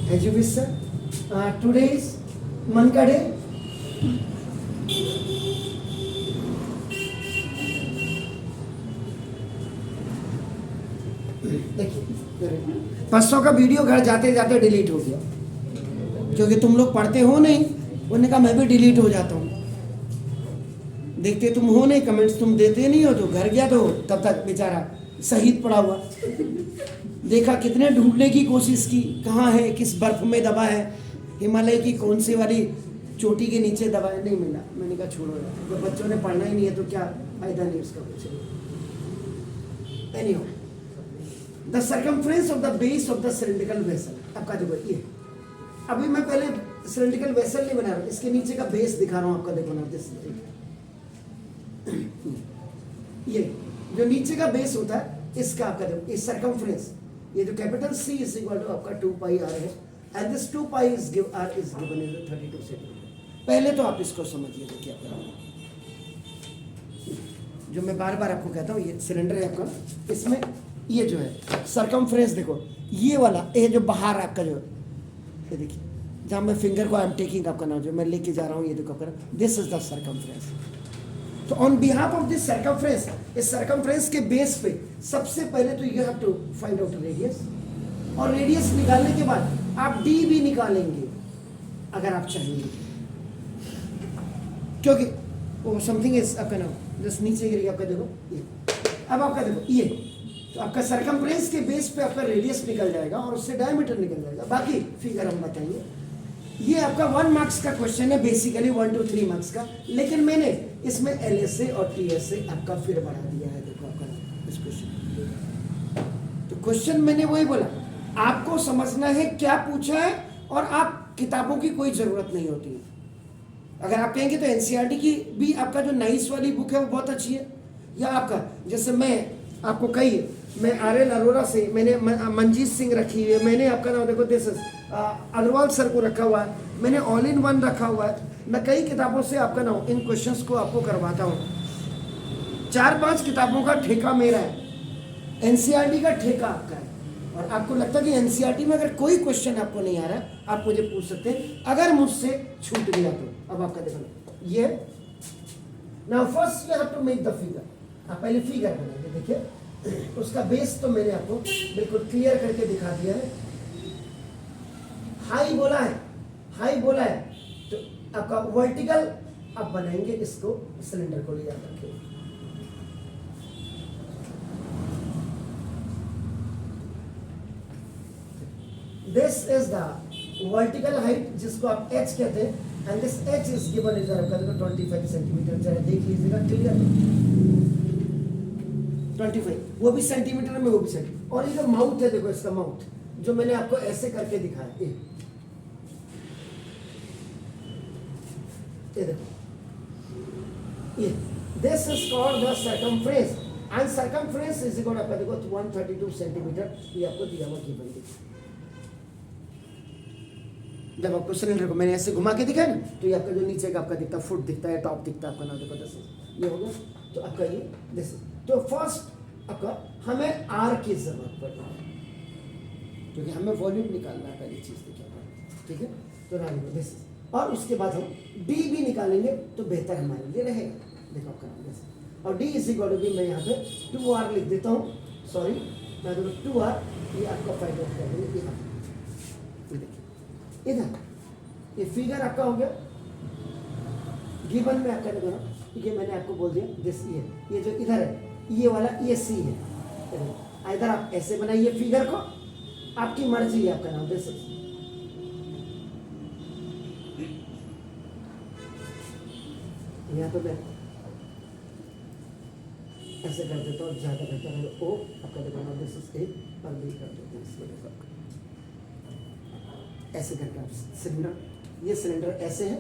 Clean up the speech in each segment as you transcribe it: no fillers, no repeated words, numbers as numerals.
As you wish, sir. Today is मन का day. देखिए, परसों का वीडियो घर जाते जाते डिलीट हो गया क्योंकि तुम लोग पढ़ते हो नहीं. उन्होंने कहा मैं भी डिलीट हो जाता हूँ. देखते तुम हो नहीं, कमेंट्स तुम देते नहीं हो. तो घर गया तो तब तक बेचारा शहीद पड़ा हुआ. देखा कितने ढूंढने की कोशिश की, कहाँ है, किस बर्फ में दबा है, हिमालय की कौन सी वाली चोटी के नीचे दबा है. नहीं मिला. मैंने कहा छोड़ो यार, जब बच्चों ने पढ़ना ही नहीं है तो क्या फायदा नहीं उसका कुछ. Anyway, the circumference of the base of the cylindrical vessel. आपका जो ये अभी मैं पहले सिलिंड्रिकल वेसल नहीं बना रहा हूँ, इसके नीचे का बेस दिखा रहा हूँ आपका. देखो ना, ये जो नीचे का बेस होता है इसका आपका देखो, इस सर्कमफ्रेंस, ये जो capital C is equal to आपका 2 पाई आर है. And this 2 pi is given is 32 centimetre. पहले तो आप इसको समझिए. देखिए आपका जो मैं बार बार आपको कहता हूँ, ये सिलेंडर है आपका, इसमें ये जो है सर्कमफ्रेंस देखो, ये वाला ये जो बाहर आपका जो ये देखिए, जहाँ मैं फिंगर को आई एम टेकिंग आपका नाम जो मैं लेके जा रहा हूँ, ये देखो आपका दिस इज द सर्कमफ्रेंस. तो on behalf of this circumference, इस सर्कमफ्रेंस के बेस पे सबसे पहले तो you have to find out radius. और रेडियस निकालने के बाद आप डी भी निकालेंगे अगर आप चाहेंगे, क्योंकि वो समथिंग इज आपका नाम जस्ट नीचे गिर गया आपका. देखो ये, अब आपका देखो ये, तो आपका सर्कमफ्रेंस के बेस पे आपका रेडियस निकल जाएगा और उससे डायमीटर निकल जाएगा. बाकी फिगर हम बताएंगे. ये आपका 1 मार्क्स का क्वेश्चन है, बेसिकली 1 to 3 मार्क्स का. लेकिन मैंने इसमें LSA और TSA आपका फिर बढ़ा दिया है. देखो आपका इस क्वेश्चन, तो क्वेश्चन मैंने वही बोला, आपको समझना है क्या पूछा है, और आप किताबों की कोई जरूरत नहीं होती है. अगर आप कहेंगे तो NCERT की भी आपका जो नाइस वाली बुक है वो बहुत अच्छी है. या आपका जैसे मैं आपको कही, मैं RL अरोरा से मैंने मंजीत सिंह रखी है, मैंने आपका नाम देखो दिस अग्रवाल सर को रखा हुआ है, मैंने ऑल इन वन रखा हुआ है. मैं कई किताबों से आपका नाम इन क्वेश्चंस को आपको करवाता हूँ. 4-5 किताबों का ठेका मेरा है, NCERT का ठेका आपका है. और आपको लगता है कि NCERT में अगर कोई क्वेश्चन आपको नहीं आ रहा है, आप मुझे पूछ सकते हैं अगर मुझसे छूट गया तो. अब आपका देखो ये, now first you have to make the figure. आप पहले फिगर बनाएंगे. देखिए उसका बेस तो मैंने आपको बिल्कुल क्लियर करके दिखा दिया है. हाई बोला है, हाई बोला है, तो आपका वर्टिकल आप बनाएंगे. इसको सिलेंडर को ले याद रखिए. This is the vertical height जिसको आप h कहते हैं. And this h is given is आपका 25 सेंटीमीटर. जरा देख लीजिएगा क्लियर. 25, वो भी सेंटीमीटर में, वो भी सेंटीमीटर. और ये जो माउथ है देखो, इसका माउथ जो मैंने आपको ऐसे करके दिखाया, ये देखो, ये this is called the circumference. And circumference is equal आपका देखो 132 सेंटीमीटर. ये आपको दिया हुआ की बन. जब आपको सिलेंडर को मैंने ऐसे घुमा के दिखाया ना, तो ये आपका जो नीचे का आपका दिखता है, फुट दिखता है, टॉप दिखता है आपका नाम देखो. दिस ये हो गया. तो आपका ये दिस. तो फर्स्ट आपका हमें R की जरूरत पड़ रही है क्योंकि हमें वॉल्यूम निकालना है. पहली चीज देखिए, ठीक है. तो नाम दिस, और उसके बाद हम D भी निकालेंगे तो बेहतर हमारे लिए रहेगा. देखो आपका नाम दिस. और D इज इक्वल टू भी, मैं यहाँ पे 2R लिख देता हूँ. सॉरी, मैं देखो 2R. ये आपका फाइंड आउट कर देंगे. ये देखिए इधर, ये फिगर आपका हो गया. गिवन में आपका देखो ना, ये मैंने आपको बोल दिया दिस. ये जो इधर है ये वाला, ये C है. इधर आप ऐसे बनाइए फिगर को, आपकी मर्जी है. आपका नाम दिस. यहाँ तो मैं ऐसे कर देता हूँ, ज्यादा बेहतर है. O आपका देखो नाम दिस इज A, और B कर देते हैं ऐसे करके. आप सिलेंडर, ये सिलेंडर ऐसे है.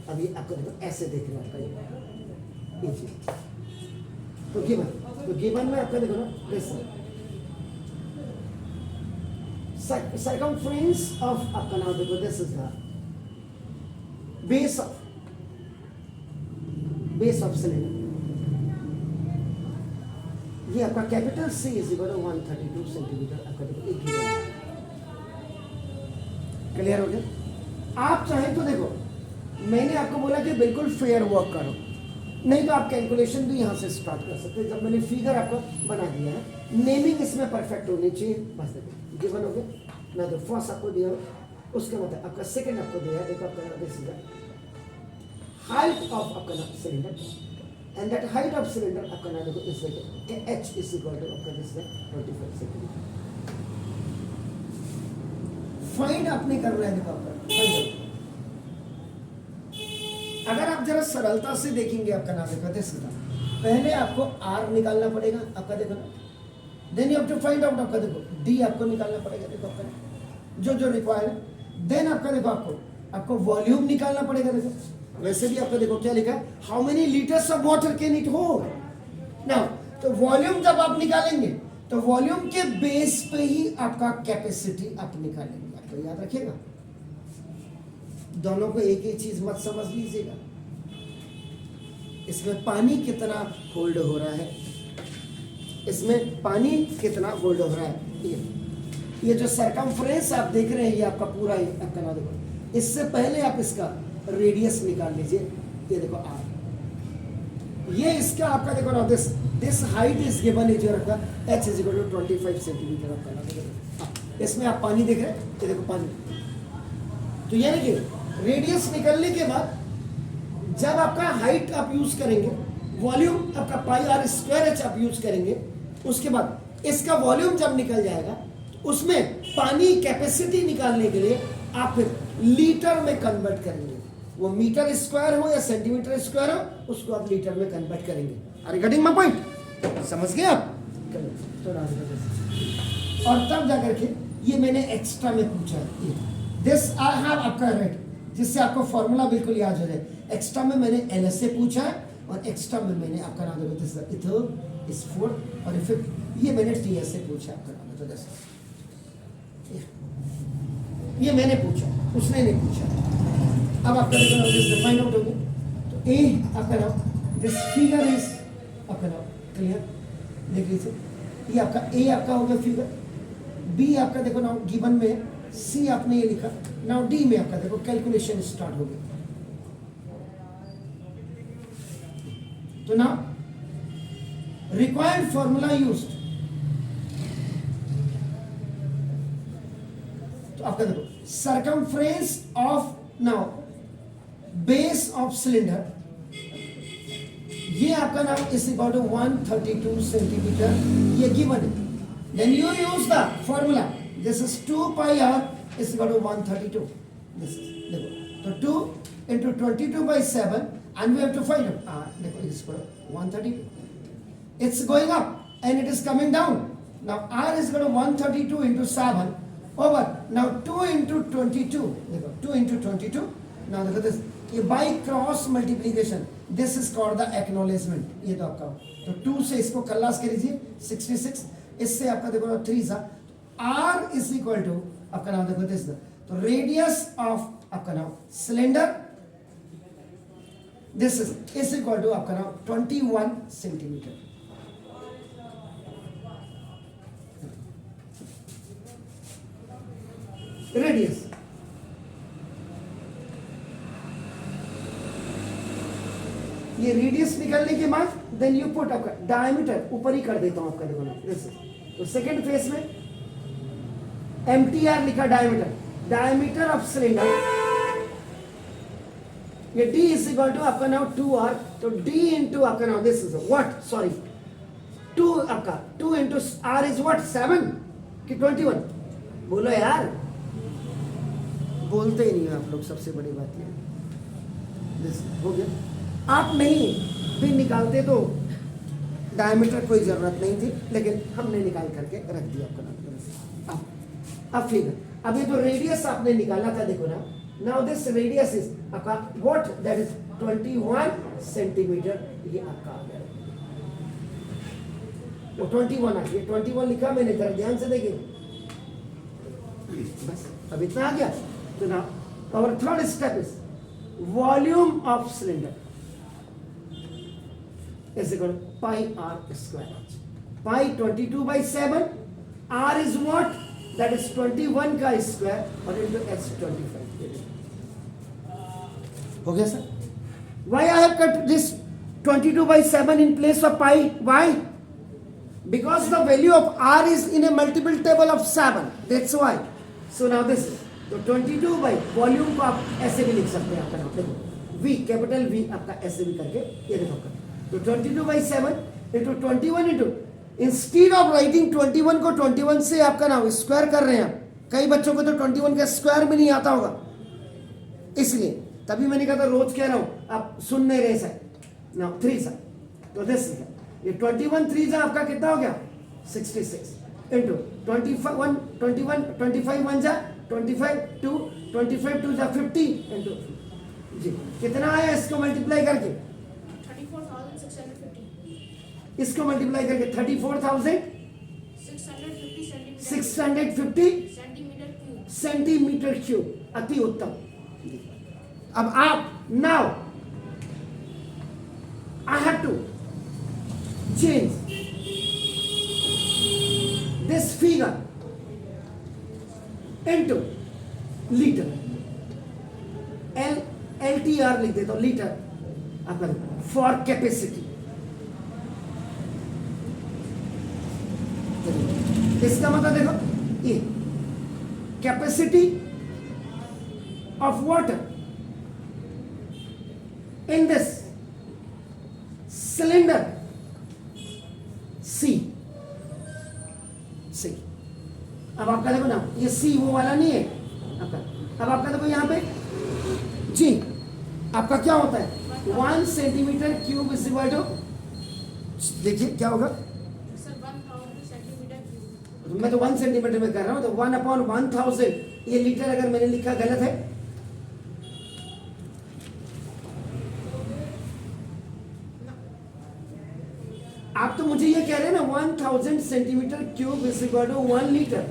अब ये आपको देखो ऐसे देख रहे हैं आपका ये चीज. तो गिवन में आपका देखो ना दिस सर्कमफ्रेंस ऑफ आपका नाम देखो this is the base of cylinder. ये आपका capital C is equal to 132 centimetre. आपका देखो एक गिवन. क्लियर हो गया? आप चाहें तो देखो, मैंने आपको बोला कि बिल्कुल फेयर वर्क करो, नहीं तो आप कैलकुलेशन भी यहाँ से स्टार्ट कर सकते हैं। जब मैंने फिगर आपको बना दिया है, नेमिंग इसमें परफेक्ट होनी चाहिए। बस देखो गिवन हो गया ना, तो फर्स्ट आपको दिया, उसके मतलब आपका सेकंड आपको दिया है, देखो आपका दिस इज हाइट ऑफ आपका cylinder, and that height of cylinder आपका ना देखो इस के h इज इक्वल टू आपका दिस है 25 सेंटीमीटर। फाइंड आपने कर रहे हैं, देखो आपका फाइंड। अगर आप जरा सरलता से देखेंगे आपका नाम देखो दिस इज, पहले आपको r निकालना पड़ेगा आपका देखो ना, then you have to find out आपका देखो d आपको निकालना पड़ेगा, देखो आपका जो जो रिक्वायर्ड है। देन आपका देखो आपको वॉल्यूम निकालना पड़ेगा। देखो वैसे भी आपका देखो क्या लिखा है, how many litres of water can it hold now. तो वॉल्यूम जब आप निकालेंगे तो वॉल्यूम के बेस पे ही आपका कैपेसिटी आप निकालेंगे, आपको याद रखिएगा। दोनों को एक ही चीज मत समझ लीजिएगा, इसमें पानी कितना होल्ड हो रहा है, इसमें पानी कितना होल्ड हो रहा है। ये जो सरकमफ्रेंस आप देख रहे हैं, ये आपका पूरा आपका ना देखो, इससे पहले आप इसका रेडियस निकाल लीजिए। ये देखो r, ये इसका आपका देखो ना this height is given is your आपका h is equal to 25 centimetre आपका ना देखो। इसमें आप पानी देख रहे हैं, ये देखो पानी। तो यानी कि रेडियस निकलने के बाद जब आपका हाइट आप यूज करेंगे, वॉल्यूम आपका पाई आर स्क्वायर h आप यूज करेंगे, उसके बाद इसका वॉल्यूम जब निकल जाएगा, उसमें पानी कैपेसिटी निकालने के लिए आप फिर लीटर में कन्वर्ट करेंगे। वो मीटर स्क्वायर हो या सेंटीमीटर स्क्वायर हो, उसको आप लीटर में कन्वर्ट करेंगे। Are you getting my point? समझ गए आप? तो और तब जाकर के ये मैंने एक्स्ट्रा में पूछा है, दिस आई हैव आपका राइट, जिससे आपको फॉर्मूला बिल्कुल याद हो जाए। एक्स्ट्रा में मैंने एलएस से पूछा है, और एक्स्ट्रा में मैंने आपका नाम देखो इथर इस 4, और फिर ये मैंने टीएस से पूछा आपका नाम तो जैसे ये मैंने पूछा, उसने नहीं पूछा। अब आपका देखो फाइंड आउट हो गया। तो ए आपका नाम दिस फिगर इज आपका नाम क्लियर, देख लीजिए। ये आपका ए आपका हो गया फिगर, बी आपका देखो नाउ गिवन में, सी आपने ये लिखा, नाउ डी में आपका देखो कैलकुलेशन स्टार्ट हो गई। तो नाउ रिक्वायर्ड फॉर्मूला यूज्ड, तो आपका देखो circumference of now base of cylinder, ये आपका नाम इज इक्वल टू 132 सेंटीमीटर, ये गिवन है। Then you use the formula, this is 2 pi R is equal to 132, this is देखो, तो 2 into 22 by 7 and we have to find out r, देखो it is 132, it's going up and it is coming down. Now r is equal to 132 into 7 over, now 2 into 22, देखो 2 into 22, now देखो this, ये by cross multiplication, this is called the acknowledgement। ये तो आपका, तो 2 से इसको खल्लास कर लीजिए 66, इससे आपका देखो 3 सा, r is equal to आपका नाम देखो this, तो रेडियस ऑफ आपका नाम cylinder, this is equal to आपका नाम 21 सेंटीमीटर। रेडियस, ये रेडियस निकलने के बाद देन यू पुट आपका डायमीटर, ऊपर ही कर देता हूं आपका देखो ना दिस, तो सेकंड फेस में MTR लिखा, डायमीटर ऑफ सिलेंडर, ये D इज इक्वल टू आपका नाउ 2R, तो D इंटू आपका now this is what, sorry 2 आपका 2 इंटू R इज व्हाट 7 कि 21, बोलो यार, बोलते ही नहीं हो आप लोग, सबसे बड़ी बात ये दिस हो गया। आप नहीं भी निकालते तो डायमीटर कोई जरूरत नहीं थी, लेकिन हमने निकाल करके रख दिया आपका नाम। अब फिगर, अभी तो रेडियस आपने निकाला था देखो ना, नाउ दिस रेडियस इज आपका व्हाट, दैट इज 21 सेंटीमीटर, ये आपका आ गया, वो 21 आ गया, 21 लिखा मैंने, जरा ध्यान से देखिए, बस अब इतना आ गया। तो ना our third step is volume of cylinder is equal to pi r square, pi 22 by 7, r is what that is 21 का स्क्वायर और इंटू एच 25। हो गया sir? Why I have cut this 22/7 in place of pi? Why? Because the value of r is in a multiple table of 7. That's why. So now this is तो 22 by volume को आप ऐसे भी लिख सकते हैं आपका नाम देखो v कैपिटल V आपका ऐसे भी करके ये देखो तो 22/7 into 21 into instead of writing 21 को 21 से आपका नाम स्क्वायर कर रहे हैं। कई बच्चों को तो 21 का स्क्वायर भी नहीं आता होगा, इसलिए तभी मैंने कहा था रोज कह रहा हूं आप सुन नहीं रहे सर। नाउ 3 सर तो दिस ये 21 3 जा आपका कितना हो गया 66 इंटू 25 1 जा 25 2 2 जा 50 इंटू जी कितना आया इसको मल्टीप्लाई करके 34,650 इसको मल्टीप्लाई करके 34,650 सेंटीमीटर क्यूब। अति उत्तम। अब आप now I have to change this figure into litre. LTR लिख देता हूं लीटर आपका फॉर कैपेसिटी। इसका मतलब देखो ये capacity of water in this cylinder C। अब आपका देखो ना ये C वो वाला नहीं है आपका। अब आपका देखो यहाँ पे जी आपका क्या होता है 1 centimetre cube is equal to देखिए क्या होगा सर 1000 सेंटीमीटर क्यूब। मैं तो 1 सेंटीमीटर में कर रहा हूँ तो 1/1000 ये लीटर अगर मैंने लिखा गलत है आप तो मुझे ये कह रहे हैं ना 1000 centimetre cube is equal to 1 litre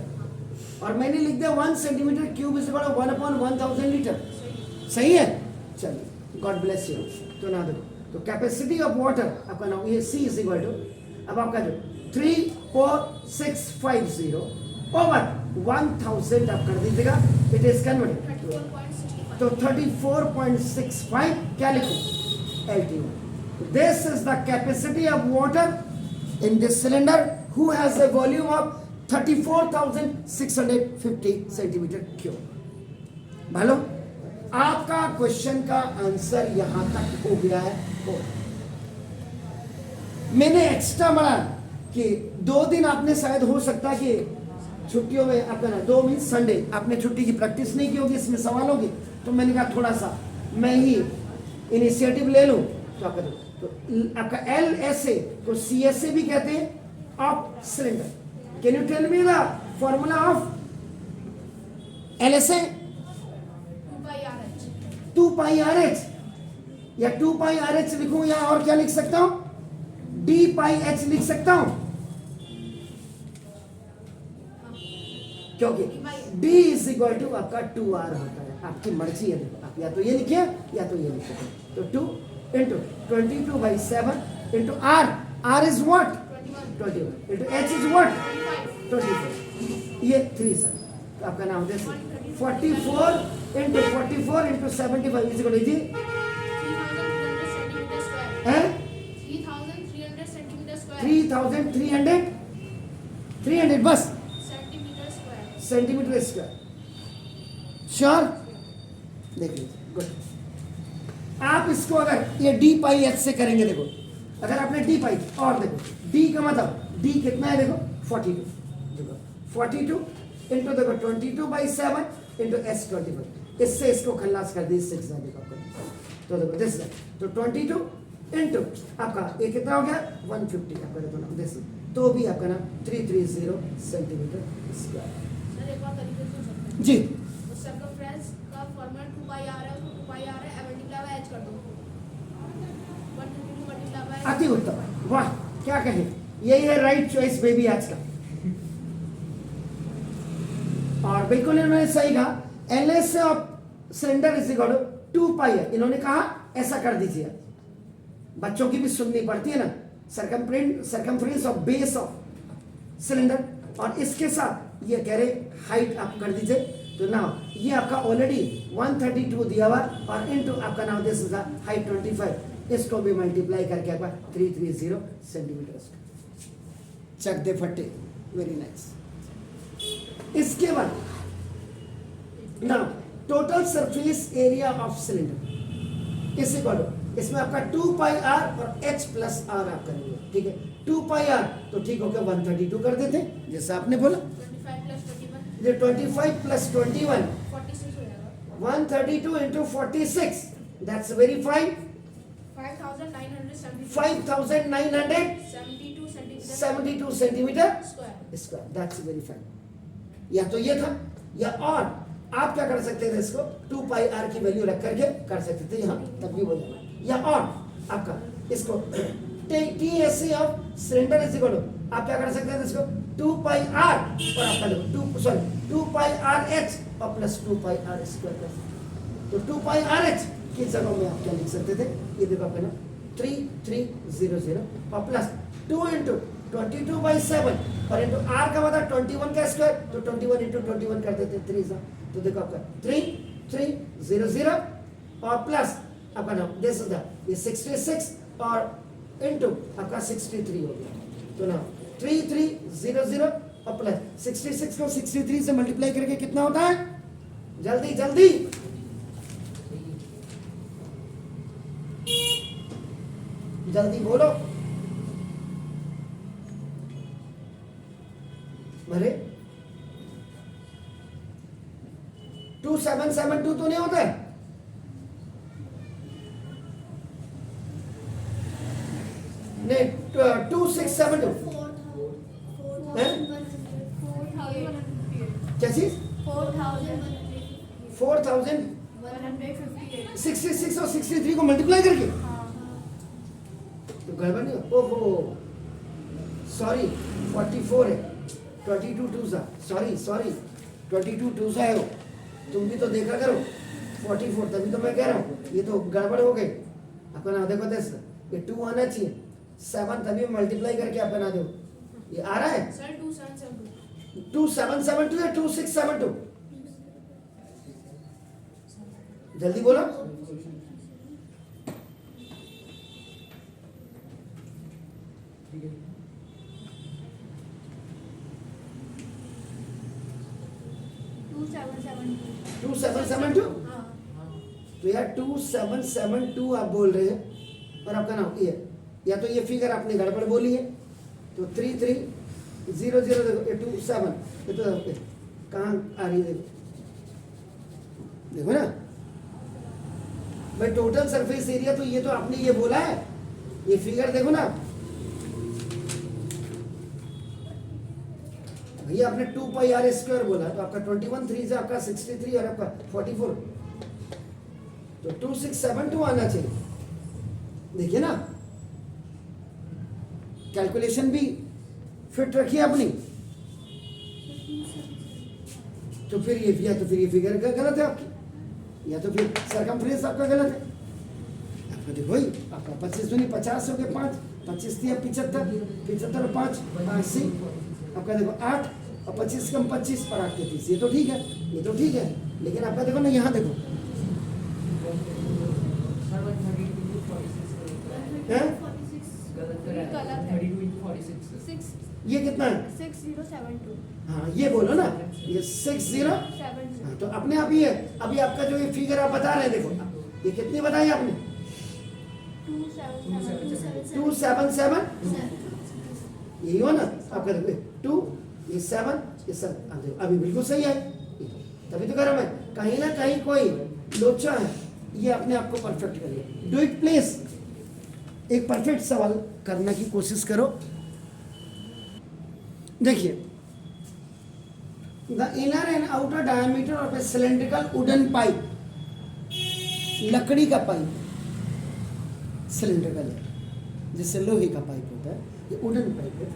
और मैंने लिख दिया 1 centimetre cube is equal to 1/1000 litre. सही है? चलिए गॉड ब्लेस यू। तो ना देखो तो कैपेसिटी ऑफ वाटर आपका नाम ये C इज इक्वल टू अब आपका जो 34650 ओवर 1000 आप कर दीजिएगा इट इज कन्वर्टेड 34.65 तो 34.65 क्या लिखूं LTU। This is the capacity of water in this cylinder who has a volume of 34,650 centimeter cube। भालो आपका क्वेश्चन का आंसर यहां तक हो गया है। मैंने एक्स्ट्रा बढ़ा कि 2 दिन आपने शायद हो सकता है कि छुट्टियों में आपका ना 2 मीन संडे आपने छुट्टी की प्रैक्टिस नहीं की होगी इसमें सवालों की तो मैंने कहा थोड़ा सा मैं ही इनिशिएटिव ले लूं तो आपका तो आपका LSA को CSA भी कहते हैं of cylinder. Can you tell me the formula of LSA 2πRH या 2πRH लिखूं या और क्या लिख सकता हूं dπH लिख सकता हूं क्योंकि D इज इक्वल टू आपका 2R होता है। आपकी मर्जी है देखो आप या तो ये लिखिए या तो ये लिखिए तो 2 into 22/7 into R is what 21 into H is what 24 ये 3 सर तो आपका नाम दे 44 into 74 into 75 is equal to जी 3,300 सेंटीमीटर स्क्वायर 3,300 बस centimetre square centimetre square. Sure देख लीजिए गुड। आप इसको अगर ये dπH से करेंगे देखो अगर आपने dπ और देखो d का मतलब d कितना है देखो 42 देखो 42 इंटू देखो 22/7 इंटू S 25 इससे इसको खल्लास कर दी 6 देखो आपका तो देखो दिस तो 22 इंटू आपका ये कितना हो गया 150 आपका देखो ना दिस तो भी आपका ना 330 सेंटीमीटर स्क्वायर। सर एक और तरीके से हो सकता है जी तो सर्कमफ्रेंस का फॉर्मूला 2πR है उसको 2πR है मल्टीप्लाई बाय h कर दो 152 मल्टीप्लाई बाय अति उत्तम वाह क्या कहें यही है राइट चॉइस बेबी आज का। और बिल्कुल इन्होंने सही कहा LS of cylinder is equal to 2π है इन्होंने कहा ऐसा कर दीजिए बच्चों की भी सुननी पड़ती है ना circumference of base of cylinder और इसके साथ ये कह रहे हाइट आप कर दीजिए। तो नाउ ये आपका ऑलरेडी 132 दिया हुआ और इनटू आपका नाउ दिस इज हाइट 25, इसको भी मल्टीप्लाई करके आपका 330 सेंटीमीटर। चक दे फटे, वेरी नाइस। इसके बाद now total surface area of cylinder इस इक्वल टू, इसमें आपका 2 पाई आर और h प्लस आर आप करेंगे, ठीक है। 2 पाई आर तो ठीक हो गया 132 कर देते जैसा आपने बोला। 25 प्लस 21 46 हो जाएगा। 132 into 46, that's very fine। 5972 centimetre square. Square, that's very fine। या तो ये था, या और आप क्या कर सकते थे, इसको 2 पाई आर की वैल्यू रख करके कर सकते थे यहाँ, तब भी हो जाएगा। या और आपका इसको T S C of cylinder is equal to, आप क्या कर सकते थे इसको 2 पाई आर और आपका देखो 2 पाई आर एच और प्लस 2 पाई आर स्क्वायर कर सकते। तो 2 पाई आर एच की जगह में आप क्या लिख सकते थे, ये देखो आपका ना 3300 और प्लस 2 इंटू 22/7 और इंटू आर का मतलब 21 का स्क्वायर, तो 21 इंटू 21 कर देते 3 सा, तो देखो आपका 3300 और प्लस आपका नाम दिस इज द ये 66 और इंटू आपका 63 हो गया। तो ना 3300 और प्लस 66 को 63 से मल्टीप्लाई करके कितना होता है, जल्दी जल्दी जल्दी बोलो। अरे 2772 तो नहीं होता है, नहीं 2672 क्या चीज 4066 और 63 को मल्टीप्लाई करके तो गड़बड़ नहीं हो। ओहो सॉरी 44 है, 22 टू सा, सॉरी 22 टू सा है वो, तुम भी तो देखा करो 44, तभी तो मैं कह रहा हूँ ये तो गड़बड़ हो गई। आपका नाम देखो दस, ये 2 आना चाहिए 7, तभी मल्टीप्लाई करके आप बना दो। ये आ रहा है सर 2772 2772 या 2672, जल्दी बोलो। टू सेवन सेवन टू तो यार 2772 आप बोल रहे हैं और आपका नाम ये, या तो ये फिगर आपने गड़बड़ बोली है, तो 3300 देखो ये 27, ये तो कहाँ आ रही है देखो, देखो ना भाई टोटल सरफेस एरिया, तो ये तो आपने ये बोला है, ये फिगर देखो ना भैया, आपने 2 पाई आर स्क्वायर बोला, तो आपका 21 3 से आपका 63 और आपका 44, तो 2672 आना चाहिए। देखिए ना कैलकुलेशन भी फिट रखिए अपनी, तो फिर ये फिगर गलत है आपकी, या तो फिर सरकमफ्रेंस आपका गलत है। आपका देखो भाई आपका 25 दूनी 50 हो गए, 5 25 दिया 75 और 5 80, आपका देखो 8 और 25 कम 25 और 8 के 30, ये तो ठीक है, ये तो ठीक है, लेकिन आपका देखो ना यहाँ देखो ये कितना है 6072 हाँ ये बोलो ना, ये 60 हाँ, तो अपने आप ही है। अभी आपका जो ये फिगर आप बता रहे हैं देखो, ये कितनी बताई आपने 277 यही हो ना आपका देखो 2 ये 7 ये 7 अभी बिल्कुल सही है, तभी तो कह रहा मैं कहीं ना कहीं कोई लोचा है, ये अपने आप को परफेक्ट करिए। डू इट प्लीज, एक परफेक्ट सवाल करने की कोशिश करो। देखिए the inner and outer diameter of A cylindrical wooden pipe, लकड़ी का पाइप सिलेंड्रिकल है, जिससे लोहे का पाइप होता है, ये वुडन पाइप है,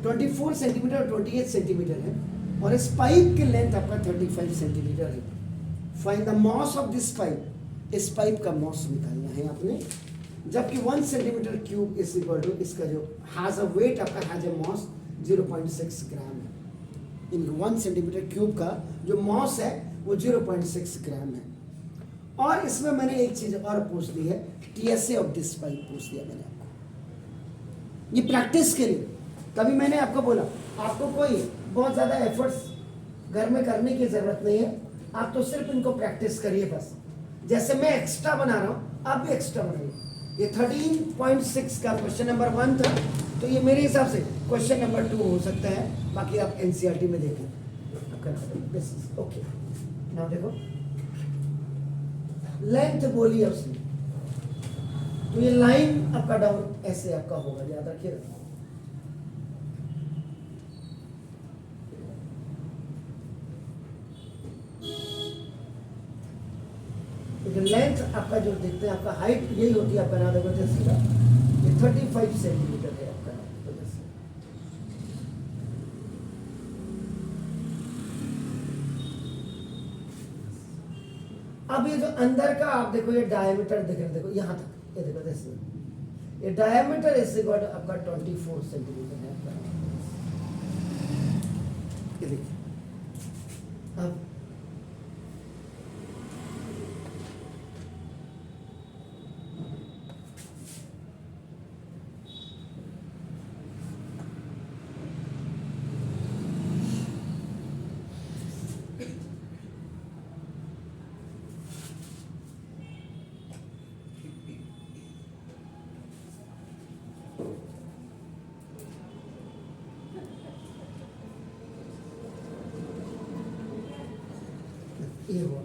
24 सेंटीमीटर और 28 सेंटीमीटर है, और इस पाइप की लेंथ आपका 35 सेंटीमीटर है। Find the mass of this pipe, इस पाइप का मॉस निकालना है आपने, जबकि 1 centimetre cube is equal to इसका जो हैज अ वेट आपका हैज अ मॉस 0.6 ग्राम है। इन 1 सेंटीमीटर क्यूब का जो मॉस है वो 0.6 ग्राम है। और इसमें मैंने एक चीज और पूछ दी है, टीएसए ऑफ दिस पाइप पूछ दिया मैंने आपको, ये प्रैक्टिस के लिए। तभी मैंने आपको बोला आपको कोई बहुत ज़्यादा एफर्ट्स घर में करने की ज़रूरत नहीं है, आप तो सिर्फ इनको प्रैक्टिस करिए बस। जैसे मैं एक्स्ट्रा बना रहा हूँ आप भी एक्स्ट्रा बनाइए। ये 13.6 का क्वेश्चन नंबर 1 था, तो ये मेरे हिसाब से क्वेश्चन नंबर 2 हो सकता है, बाकी आप एनसीईआरटी में देखें। ओके, नाउ देखो लेंथ बोली है उसने, तो ये लाइन आपका डाउन ऐसे आपका होगा, याद रखिएगा। लेंथ आपका जो देखते हैं, आपका हाइट यही होती है आपका ना, देखो जैसे ये 35 सेंटीमीटर है आपका ना, तो जैसे अब ये जो अंदर का आप देखो, ये डायमीटर देख रहे, देखो यहाँ तक, ये देखो जैसे ये डायमीटर इससे आपका 24 सेंटीमीटर है आपका। ये देखिए अब ये हुआ,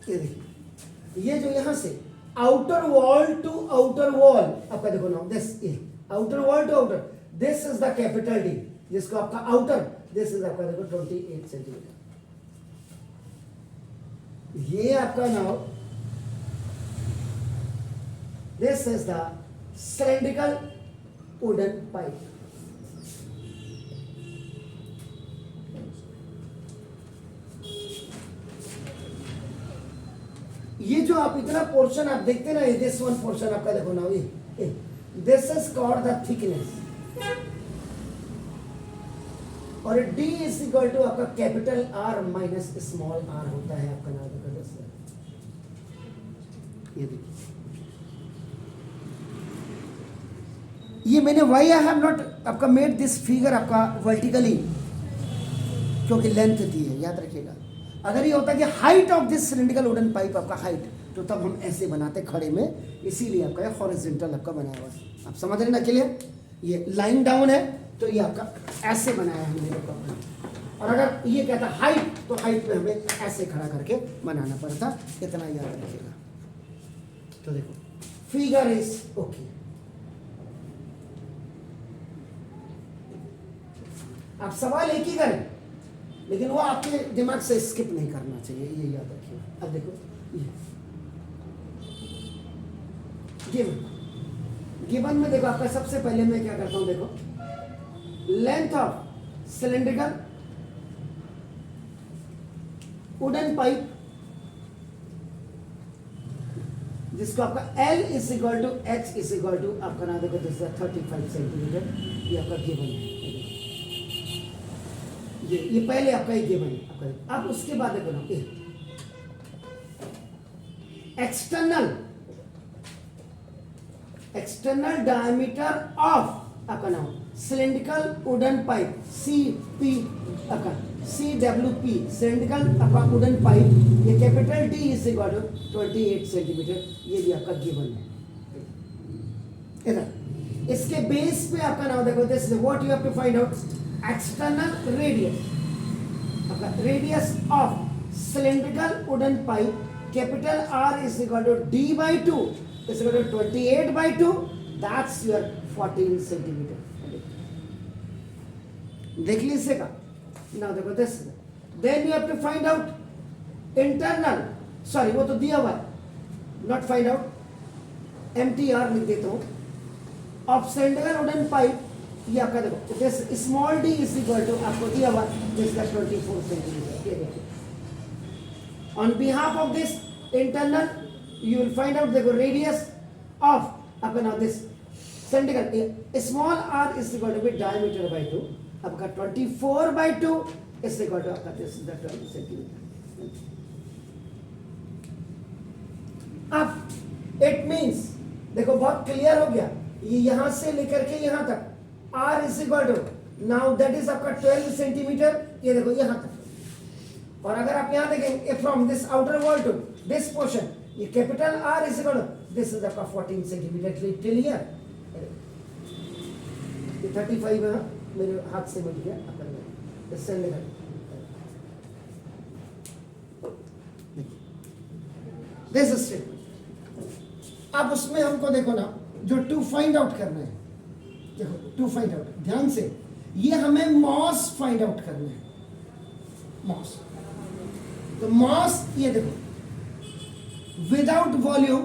ये देखिए ये जो यहाँ से outer wall to outer wall आपका देखो ना, दिस ये outer wall to outer, this is the capital D, जिसको आपका आउटर, दिस इज आपका देखो 28 सेंटीमीटर। ये आपका now this is the cylindrical wooden pipe. ये जो आप इतना पोर्शन आप देखते ना, दिस वन पोर्शन आपका देखो ना, ये this is called the thickness, और डी इज इक्वल टू आपका capital R minus small R होता है आपका नाम देखो दिस। ये देखिए ये मैंने वाई आई हैव नॉट आपका मेड दिस फिगर आपका वर्टिकली, क्योंकि लेंथ दी है, याद रखिएगा। अगर ये होता कि height of this cylindrical wooden pipe आपका हाइट, तो तब हम ऐसे बनाते खड़े में, इसीलिए आपका ये हॉरिजॉन्टल आपका बनाया हुआ। आप समझ रहे ना क्लियर? ये लाइन डाउन है तो ये आपका ऐसे बनाया हमने लोग, और अगर ये कहता हाइट तो हाइट में हमें ऐसे खड़ा करके बनाना पड़ता, इतना याद रखिएगा। तो देखो फिगर इज ओके। आप सवाल एक ही करें, लेकिन वो आपके दिमाग से स्किप नहीं करना चाहिए, ये याद रखिए। अब देखो गिवन में देखो आपका सबसे पहले मैं क्या करता हूं, देखो length of cylindrical wooden pipe, जिसको आपका L is equal to H is equal to आपका ना देखो दिस 35 सेंटीमीटर, ये आपका गिवन है। ये पहले आपका एक गिवन है आपका। अब उसके बाद देखो ना एक्सटर्नल डायमीटर ऑफ आपका नाम सिलेंड्रिकल वुडन पाइप CP आपका CWP सिलेंड्रिकल आपका वुडन पाइप, ये capital D is equal to 28 centimetre, ये भी आपका गिवन है। इधर इसके बेस पे आपका नाम देखो this what you have to find out, external radius आपका radius of cylindrical wooden pipe capital R is equal to D by 2 is equal to 28 by 2, that's your 14 centimetre. देख लीजिएगा ना, देखो this then you have to find out internal, sorry वो तो दिया हुआ है, नॉट फाइंड आउट, MTR लिख देता हूं, ऑफ सिलेंड्रिकल वुडन पाइप, ये आपका देखो this small d is equal to आपको दिया हुआ जिसका 24 सेंटीमीटर। ये देखिए on behalf of this internal you will find out देखो रेडियस ऑफ आपका now this cylindrical small r is equal to diameter by 2, आपका 24/2 इज इक्वल टू आपका दिस इज द 12 सेंटीमीटर। अब इट मींस देखो बहुत clear हो गया, ये यहां से लेकर के यहां तक r is equal to, now that is आपका 12 सेंटीमीटर, ये देखो यहां तक। और अगर आप यहां देखेंगे from this outer wall to this portion, ये capital R is equal to this is आपका 14 सेंटीमीटर क्लियर। ये 35 है, मेरे हाथ से मिल गया इससे लेकर दिस स्टेटमेंट। अब उसमें हमको देखो ना जो टू फाइंड आउट करना है, देखो टू फाइंड आउट, ध्यान से, ये हमें मॉस फाइंड आउट करना है, मॉस। तो मॉस ये देखो विदाउट वॉल्यूम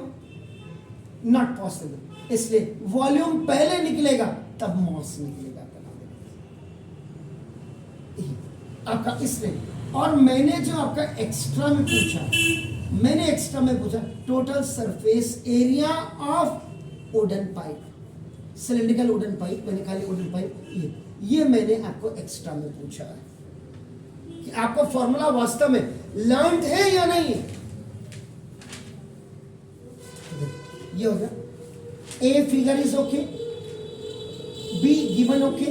नॉट पॉसिबल, इसलिए वॉल्यूम पहले निकलेगा तब मॉस निकलेगा आपका, इसलिए। और मैंने जो आपका एक्स्ट्रा में पूछा, मैंने एक्स्ट्रा में पूछा total surface area of wooden pipe, cylindrical wooden pipe, मैंने खाली वुडन पाइप, ये मैंने आपको एक्स्ट्रा में पूछा है कि आपको फॉर्मूला वास्तव में लर्न है या नहीं है। ये हो गया, A figure is okay, B given okay,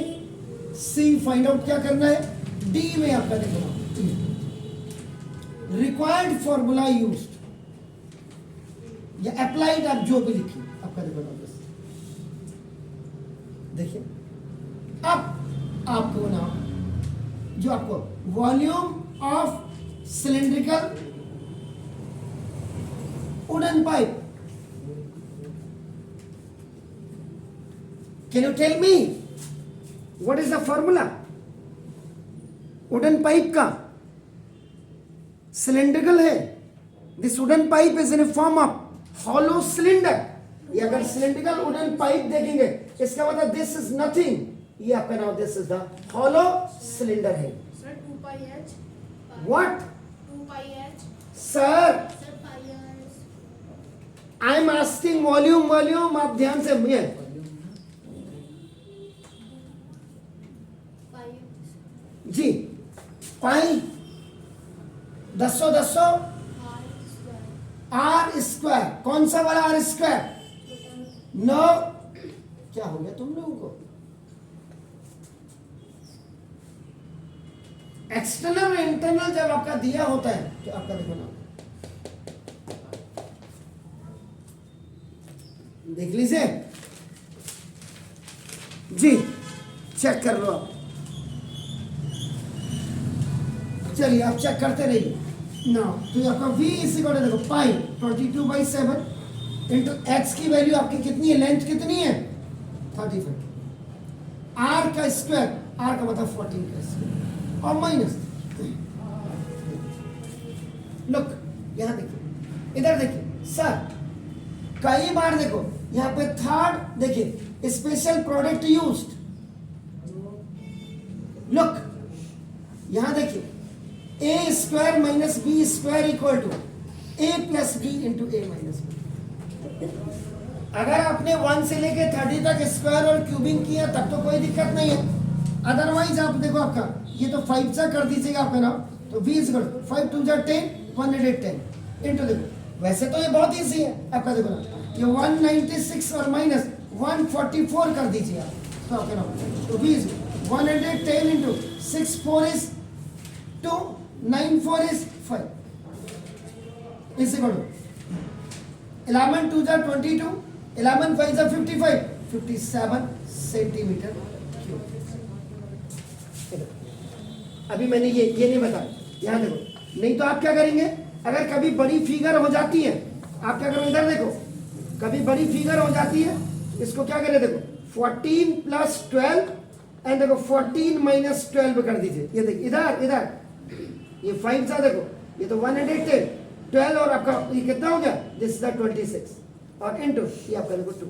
C find out क्या करना है, डी में आपका देखो रिक्वायर्ड फॉर्मूला यूज्ड या अप्लाइड, आप जो भी लिखिए आपका देखो बस। देखिए अब आपको ना जो आपको volume of cylindrical wooden pipe, can you tell me what is the formula wooden pipe का? सिलिंड्रिकल है, this wooden pipe is in a form of hollow cylinder. ये अगर सिलिंड्रिकल वुडन पाइप देखेंगे इसका मतलब दिस इज नथिंग, ये आपका नाम this is the hollow cylinder है। Sir 2πh, what 2πh, sir, sir πh, I am asking volume, volume आप ध्यान से πh, ji, pi 10 are square, कौन सा वाला आर स्क्वायर? नो, क्या हो गया तुम लोगों को? एक्सटर्नल और इंटरनल जब आपका दिया होता है तो आपका देखो ना, देख लीजिए जी, चेक कर लो आप, चलिए आप चेक करते रहिए ना। तो आपका v इस देखो पाई 22/7 इंटू एक्स की वैल्यू आपकी कितनी है, लेंथ कितनी है 35, आर का स्क्वायर, आर का मतलब 14 का स्क्वायर, और माइनस, लुक यहां देखिए, इधर देखिए सर, कई बार देखो यहां पे थर्ड देखिए स्पेशल प्रोडक्ट यूज्ड, लुक यहां देखिए a square minus B square equal to a plus B into A minus B. अगर आपने 1 से लेके 30 तक स्क्वायर और क्यूबिंग किया तब तो कोई दिक्कत नहीं है, अदरवाइज आप देखो आपका ये तो 5 सा कर दीजिएगा आपका नाम, तो v इज इक्वल 5 2 10 110 इंटू, देखो वैसे तो ये बहुत ईजी है आपका, देखो ना ये 196 और माइनस 144 कर दीजिए आप, तो आपका नाम, तो v is 110 into 6 4 is 2 9 4 is 5 is equal to 11 2 are 22, 11 5 are 55, 57 centimetre cube. अभी मैंने ये नहीं बताया, यहाँ देखो, नहीं तो आप क्या करेंगे, अगर कभी बड़ी फिगर हो जाती है, आप क्या करो इधर देखो, कभी बड़ी फिगर हो जाती है, इसको क्या करें देखो 14 प्लस 12 एंड देखो 14 माइनस 12 कर दीजिए, ये देखिए इधर इधर ये 5 सा देखो, ये तो 110 12 और आपका ये कितना हो गया, दिस इज द 26 और इनटू ये आपका देखो 2,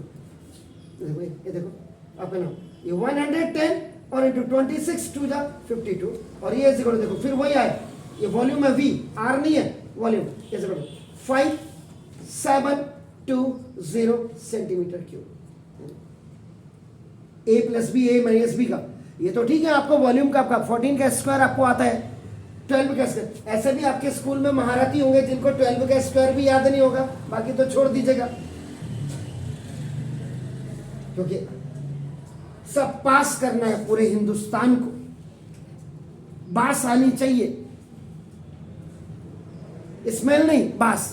देखो ये देखो आपका नाम ये 110 और इनटू 26 2 जा 52 और ये ऐसे करो, देखो फिर वही आए, ये वॉल्यूम है v, r नहीं है वॉल्यूम, ऐसे करो 5720 centimetre cube, a plus B, a minus B का ये तो ठीक है, आपको वॉल्यूम का आपका 14 का स्क्वायर आपको आता है, 12 का स्क्वायर। ऐसे भी आपके स्कूल में महारथी होंगे जिनको 12 का स्क्वायर भी याद नहीं होगा, बाकी तो छोड़ दीजिएगा, क्योंकि सब पास करना है पूरे हिंदुस्तान को, बास आनी चाहिए, स्मेल नहीं, बास,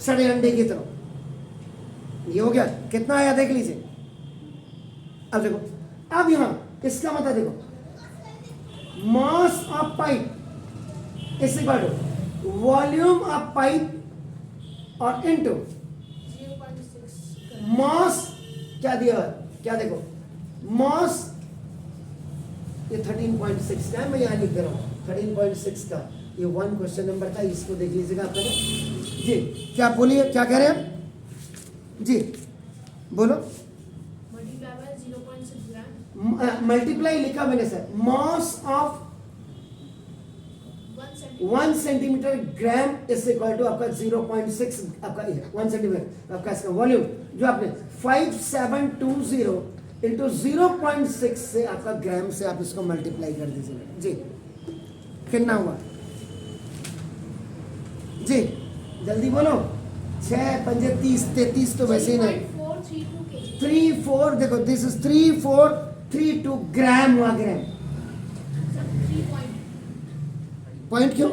सड़े अंडे की तरह। ये हो गया, कितना आया देख लीजिए। अब देखो, अब यहां इसका मतलब देखो, mass of pipe is equal to volume of pipe और इनटू 0.6 मास, क्या दिया है, क्या देखो, मास ये 13.6 का है, मैं यहां लिख दे रहा हूं 13.6 का, ये 1 क्वेश्चन नंबर था, इसको देख लीजिएगा आप पहले। जी क्या बोलिए, क्या कह रहे हैं जी, बोलो। मल्टीप्लाई बाय 0.6 ग्राम मल्टीप्लाई लिखा मैंने sir, mass of 1 centimetre gram is equal to आपका 0.6 आपका 1 सेंटीमीटर आपका इसका वॉल्यूम, जो आपने 5720 इंटू 0.6 से आपका ग्राम से आप इसको मल्टीप्लाई कर दीजिए जी, कितना हुआ जी, जल्दी बोलो। 6 पंजे 30, 33 तो वैसे ही नहीं, 3.432 kg 34 देखो, दिस इज 3432 ग्राम हुआ, ग्राम सर 3 पॉइंट क्यों,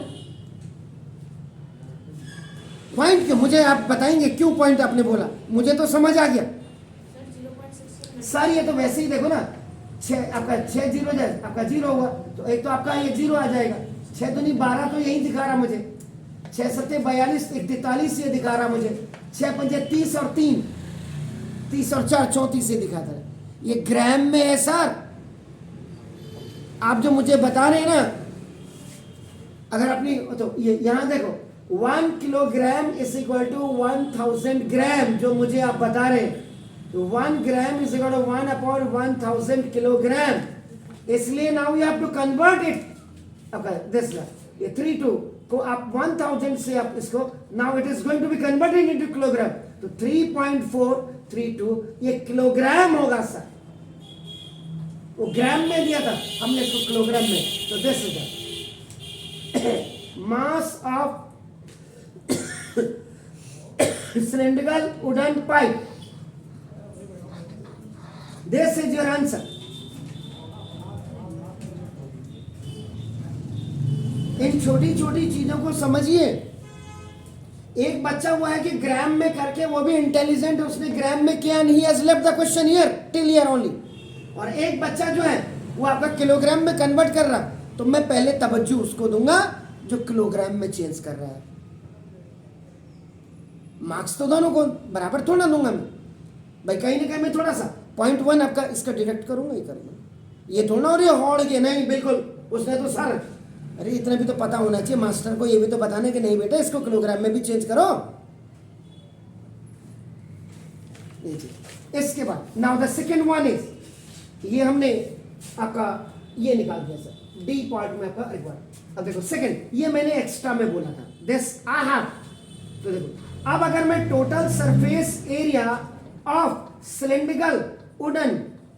पॉइंट क्यों, मुझे आप बताएंगे क्यों पॉइंट आपने बोला, मुझे तो समझ आ गया सर 0.6 सर। ये तो वैसे ही देखो ना, 6 आपका 6 जीरो जाए, आपका 0 हुआ तो एक तो आपका ये 0 आ जाएगा, 6 दूनी 12 तो यही दिखा रहा मुझे, 6 सत्ते 42, 43 ये दिखा रहा मुझे, 6 पंजे 30 और 3 30 और 4 34 ये दिखाता है, ये ग्राम में है सर। आप जो मुझे बता रहे हैं ना, अगर अपनी तो ये यहां देखो 1 kilogram is equal to 1000 gram, जो मुझे आप बता रहे हैं, तो 1 gram is equal to 1 upon 1000 kilogram, इसलिए now you have to convert it. Okay this ये 32 को आप 1000 से आप इसको, now it is going to be converted into kilogram, तो 3.432 ये किलोग्राम होगा सर, वो ग्राम में दिया था हमने इसको किलोग्राम में, तो this is the mass of cylindrical wooden pipe, this is your answer। इन छोटी छोटी चीजों को समझिए। एक बच्चा हुआ है कि ग्राम में करके, वो भी इंटेलिजेंट, उसने ग्राम में किया, he has left the question here till here only, और एक बच्चा जो है वो आपका किलोग्राम में कन्वर्ट कर रहा, तो मैं पहले तवज्जो उसको दूंगा जो किलोग्राम में चेंज कर रहा है, मार्क्स तो दोनों को बराबर थोड़ा दूंगा मैं भाई, कहीं ना कहीं मैं थोड़ा सा 0.1 आपका इसका डिडक्ट करूंगा, ये करूंगा, ये थोड़ा और ये होड़ के नहीं, बिल्कुल उसने तो सारा, अरे इतना भी तो पता होना चाहिए मास्टर को, ये भी तो बताने कि नहीं बेटा इसको किलोग्राम में भी चेंज करो। इसके बाद now the second one is, ये हमने आपका ये निकाल दिया सर, डी पार्ट में आपका एक बार। अब देखो सेकंड, ये मैंने एक्स्ट्रा में बोला था, दिस आई हैव, तो देखो अब अगर मैं total surface area of cylindrical wooden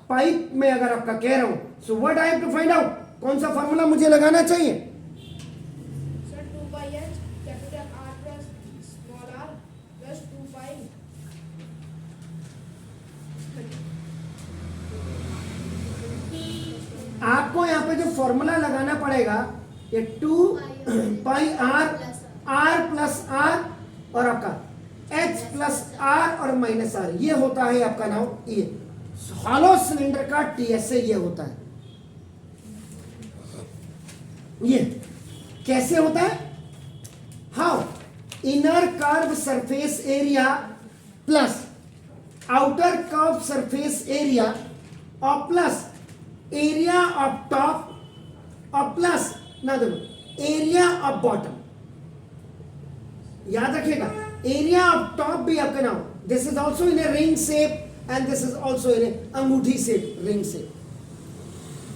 pipe में अगर आपका कह रहा हूं, so what I have to find out, कौन सा फॉर्मूला मुझे लगाना चाहिए sir 2 by h capital R plus small r plus 2 by आपको यहाँ पे जो फॉर्मूला लगाना पड़ेगा, ये 2 पाई आर प्लस आर और आपका एच प्लस आर और माइनस आर, ये होता है आपका नाम, ये हॉलो सिलेंडर का टीएसए ये होता है। ये कैसे होता है, how inner curve surface area plus outer curve surface area और प्लस एरिया ऑफ टॉप और प्लस ना देखो एरिया ऑफ बॉटम, याद रखिएगा एरिया ऑफ टॉप भी आपका नाम, this is also in a ring shape and this is also in a angoothi shape, ring shape.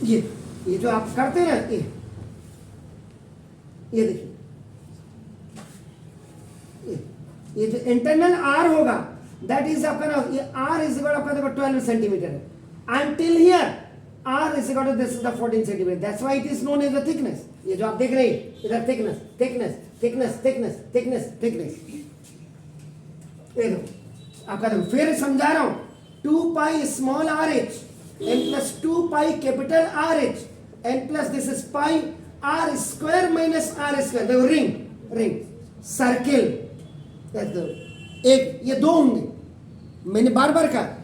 ये जो आप करते हैं ना, ये देखिए, ये जो इंटरनल आर होगा दैट इज आपका ना, ये आर इज इक्वल आपका देखो 12 सेंटीमीटर है, until here r is equal to this is the 14 centimeter. That's why it is known as the thickness. ये जो आप देख रहे हैं इधर thickness thickness thickness thickness thickness thickness, ये देखो आपका देखो फिर समझा रहा हूं 2 pi small r h n plus 2 pi capital R h n plus this is pi r square minus r square. देखो रिंग सर्किल एक, ये दो होंगे, मैंने बार बार कहा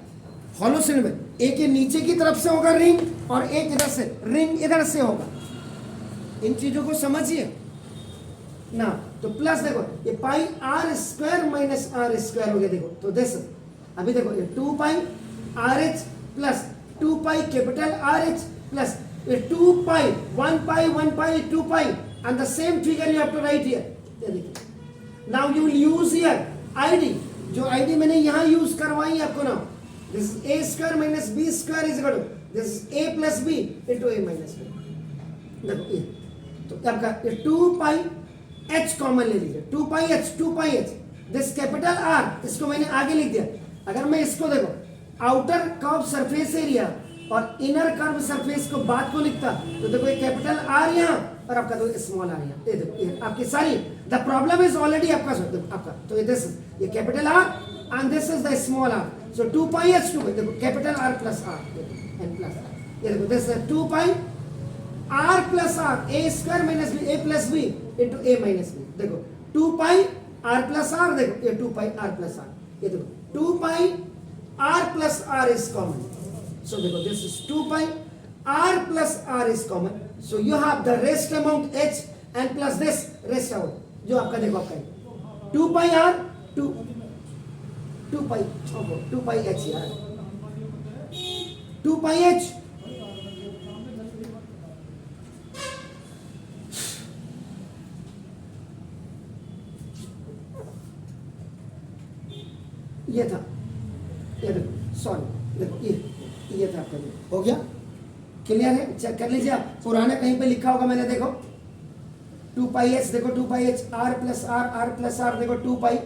हॉलो सिलेंडर में एक ये नीचे की तरफ से होगा रिंग और एक इधर से, रिंग इधर से होगा। इन चीजों को समझिए ना। तो प्लस देखो ये pi r square minus r square हो गया। देखो तो दिस अभी देखो ये 2 pi r h plus 2 pi capital r h plus ये 2 pi 1 pi 2 pi and the same figure you have to write here. देखिए now you will use here ID, जो आईडी मैंने यहां यूज करवाई आपको ना, this is a square minus b square is equal to this is a plus b into a minus b। देखो ये तो आपका ये 2 पाई h कॉमन ले लीजिए, 2 पाई h दिस कैपिटल R इसको मैंने आगे लिख दिया। अगर मैं इसको देखो आउटर कर्व सरफेस एरिया और इनर कर्व सरफेस को बाद को लिखता तो देखो ये कैपिटल R यहाँ और आपका तो स्मॉल R यहाँ। ये देखो ये आपकी सारी द प्रॉब्लम इज ऑलरेडी आपका आपका तो दिस ये capital R and this is the small r। So 2 pi h 2 देखो capital R plus R and plus R। ये देखो this is 2 pi r plus r a square minus b a plus b into a minus b। देखो 2 pi r plus r, देखो ये 2 pi r plus r, ये देखो 2 pi r plus r is common. So देखो this is 2 pi r plus r is common. So you have the rest amount h and plus this rest out जो आपका देखो आपका 2 pi r 2 पाई h यार 2 पाई h ये था, ये देखो सॉरी देखो ये था आपका, हो गया क्लियर है। चेक कर लीजिए आप, पुराना कहीं पे लिखा होगा मैंने, देखो 2 पाई h देखो 2 पाई h r प्लस r देखो 2 पाई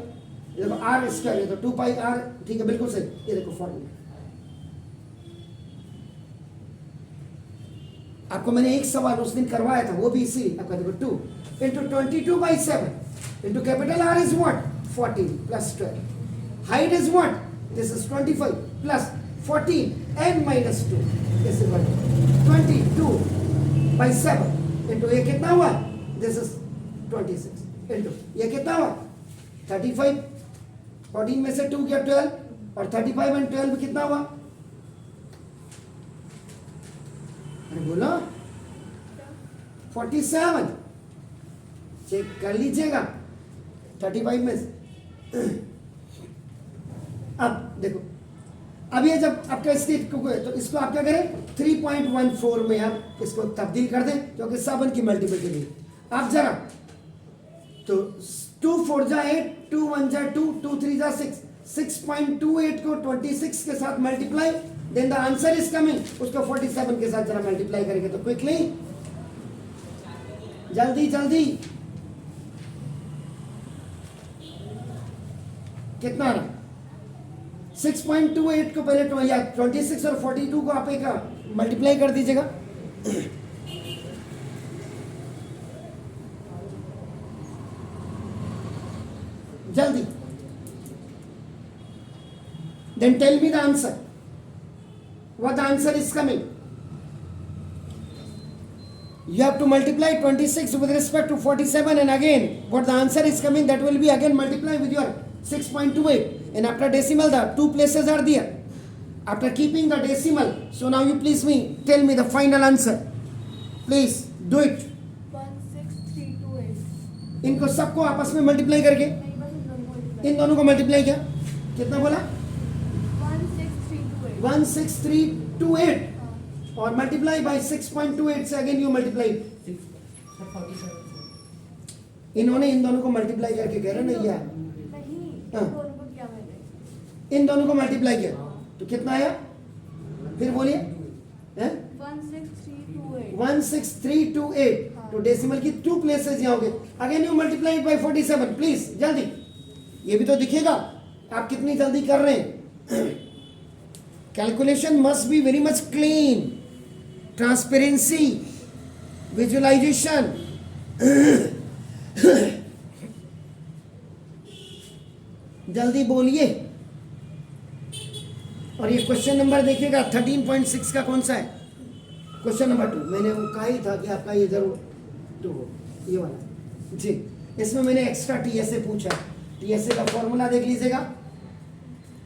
देखो r स्क्वायर तो 2 पाई r, ठीक है बिल्कुल सही। ये देखो फॉर्मूला आपको मैंने एक सवाल उस दिन करवाया था वो भी इसी आपका देखो 2 into 22/7 into capital R is what 14 plus 12, height is what this is 25 plus 14 and minus 2 this is 22/7 into ये कितना हुआ this is 26 into ये कितना हुआ 35, 14 में से 2 गया 12 और 35 and 12 कितना हुआ, अरे बोलो 47। चेक कर लीजिएगा 35 में से। अब देखो अब ये जब आपका स्टेट को तो इसको आप क्या करें 3.14 में आप इसको तब्दील कर दें क्योंकि 7 की मल्टीपल के लिए आप जरा तो 2 4 जा 8 2 1 जा 2 2 3 जा 6 6.28 को 26 के साथ multiply then the answer is coming, उसको 47 के साथ जरा मल्टीप्लाई करेंगे तो क्विकली जल्दी कितना आ रहा 6.28 को पहले या 26 और 42 को आप एक मल्टीप्लाई कर दीजिएगा। जल्दी then tell me the answer what the answer is coming. You have to multiply 26 with respect to 47 and again what the answer is coming that will be again multiply with your 6.28 and after decimal the two places are there after keeping the decimal. So now you please me tell me the final answer, please do it। 16328 इनको सबको आपस में multiply करके इन दोनों को multiply किया कितना बोला 16328 और मल्टीप्लाई बाय 6.28 से अगेन यू मल्टीप्लाई। इन्होंने इन दोनों को मल्टीप्लाई करके कह रहे ना ये इन दोनों को मल्टीप्लाई किया तो कितना आया फिर बोलिए 16328 तो डेसिमल की 2 प्लेसेस यहाँ होंगे again you multiply by 47 please जल्दी। ये भी तो दिखेगा आप कितनी जल्दी कर रहे हैं। Calculation must be very much clean. Transparency, visualization. जल्दी बोलिए। और ये क्वेश्चन नंबर देखिएगा 13.6 का कौन सा है? Question number 2। मैंने वो कहा ही था कि आपका ये जरूर 2 हो, ये वाला जी। इसमें मैंने एक्स्ट्रा टीएसए पूछा है। टीएसए का फॉर्मूला देख लीजिएगा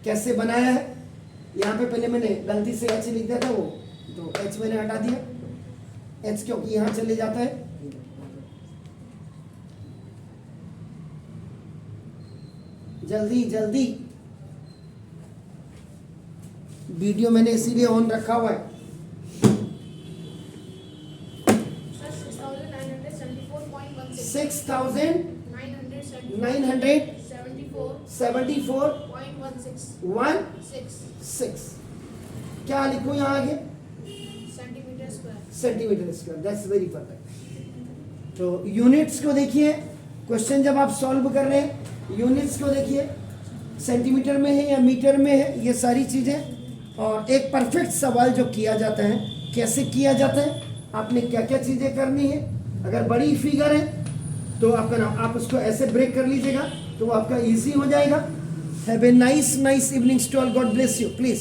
कैसे बनाया है। यहाँ पे पहले मैंने गलती से एच लिख दिया था, वो तो एच मैंने हटा दिया, एच क्योंकि यहाँ चले जाता है। जल्दी जल्दी, वीडियो मैंने इसीलिए ऑन रखा हुआ है। Sir, 6,974.16 क्या लिखूं यहाँ आगे? Centimetre square. Centimetre square, that's very perfect. तो यूनिट्स को देखिए, क्वेश्चन जब आप सॉल्व कर रहे हैं यूनिट्स को देखिए, सेंटीमीटर में है या मीटर में है, ये सारी चीज़ें। और एक परफेक्ट सवाल जो किया जाता है, कैसे किया जाता है, आपने क्या क्या चीज़ें करनी है। अगर बड़ी फिगर है तो आपका नाम, आप उसको ऐसे ब्रेक कर लीजिएगा तो वो आपका इजी हो जाएगा। Have a nice evenings to all, God bless you please.